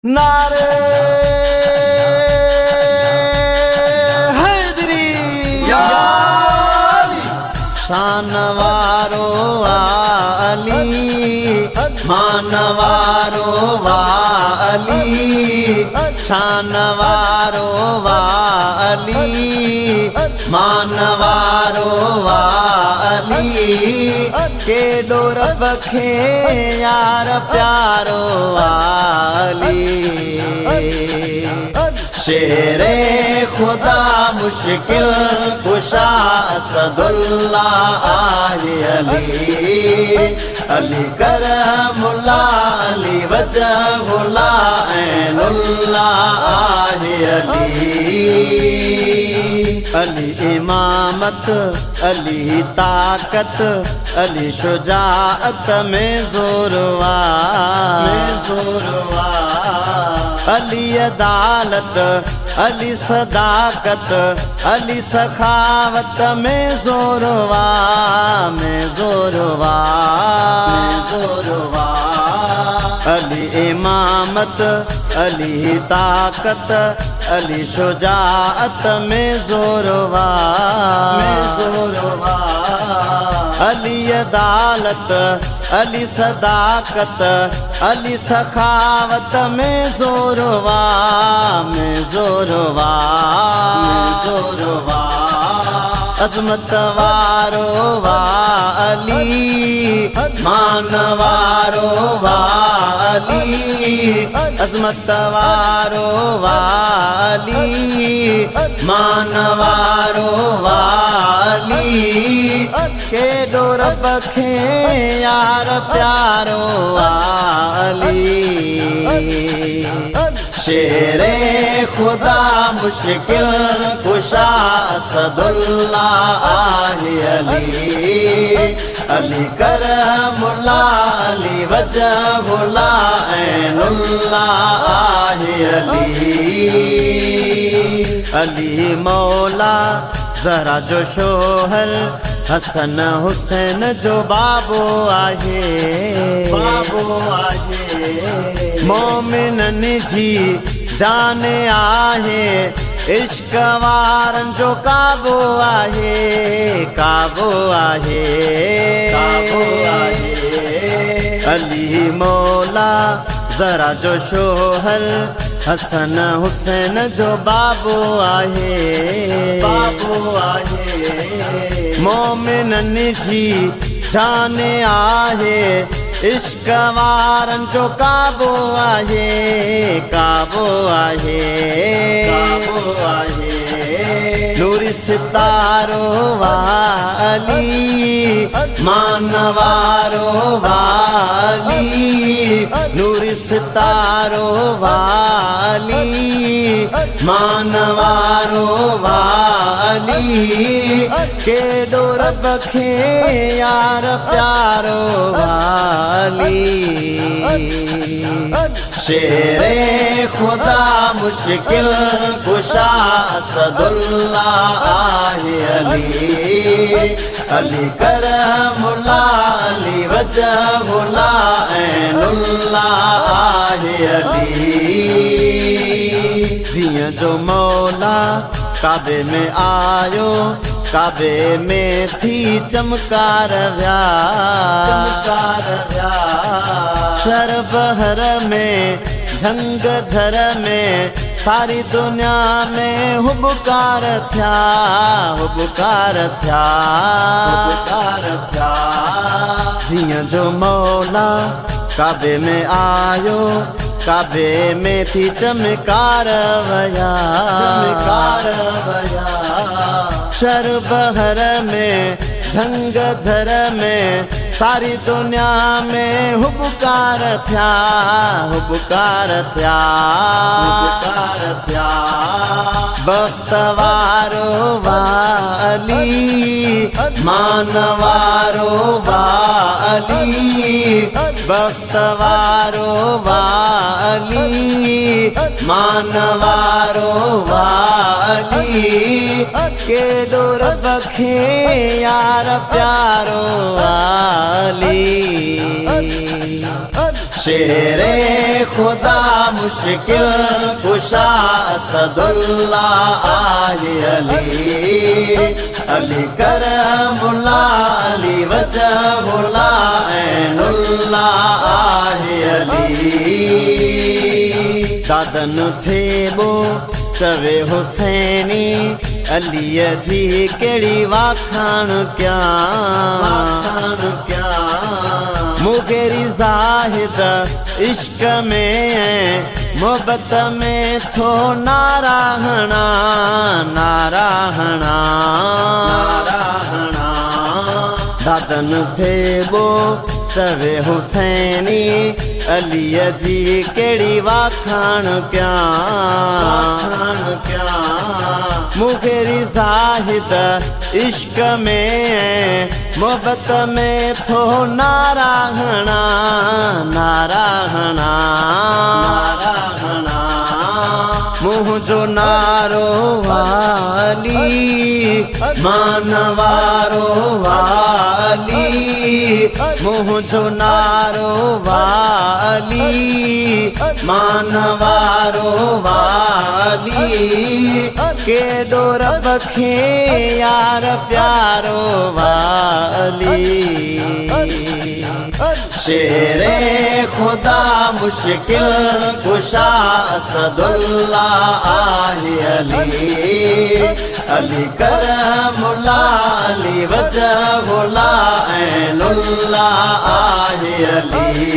नारे हैदरी शानवारो वाली मानवारो वाली शानवारो वाली मानवारो वाली के डोर बखे यार प्यारो वाली शेरे खुदा मुश्किल कुशा असदुल्लाह अली अली करमुल्ला अली वजहुल्ला ऐनुल्लाह अली इमामत अली ताकत अली शुजाअत में जोरवा अली अदालत अली सदाकत अली सखावत में जोरवा अली इमामत अली ताकत अली शुजाअत में जोरवा अली अदालत अली सदाकत अली सखावत में जोरवा अजमत वारो वाली मानवारो वाली अजमत वारो वाली मानवारो वाली के डोर बखे यार प्यारो वाली शेरे खुदा मुश्किल कुशा असदुल्लाह अली करमुल्ला अली वजहुल्ला ऐनुल्लाह अली मौला जरा जो शोहर हसन हुसैन जो बाबो आहे मोमिनन जी जाने आहे इश्क वारन जो काबो आहे अली मौला जरा जो शोहर हसन हुसैन जो बाबो आहे मोमिनन जी जाने आहे इश्क वारन जो काबो आहे नूरी सितारो वाली मानवारो वाली नूरी सितारो वाली मानवारो वाली के डोर बखे यार प्यारो वाली शेरे खुदा मुश्किल कुशा असदुल्लाह अली करमुल्ला अली वजहुल्ला ऐनुल्लाह जियां जो मौला काबे में आयो काबे में थी चमकार व्या शरबहर में झंग झर में सारी दुनिया में हुबकार थया जियां जो मौला काबे में आयो काबे में थी चमकार वया शरबहर में झंग झर में सारी दुनिया में हुबकार थया बख्तवारो वाली मानवारो वाली बख्तवारो वाली मानवारो वाली के डोर बखे यार प्यारो वाली शेरे खुदा मुश्किल कुशा असदुल्लाह आहे अली अली करमुल्ला अली वजहुल्ला ऐनुल्लाह आहे अली दादन थे बो चवे हुसैनी अलीअ जी कहिड़ी वाखाण क्या मुगेरी ज़ाहिद इश्क में मोहब्बत में थो नाराहणा नाराहणा दादन थे बो चवे हुसैनी अलीअ जी कहिड़ी वाखाण क्या मुगेरी ज़ाहिद इश्क में मोहब्बत में थो नाराहणा नाराहणा मुझो नारो वाली मानवारो वाली मुझो नारो वाली मानवारो वाली केॾो रब खे यार प्यारो वाली शेरे खुदा मुश्किल कुशा असदुल्लाह आहे अली अली करमुल्ला अली वजहुल्ला ऐनुल्लाह आहे अली।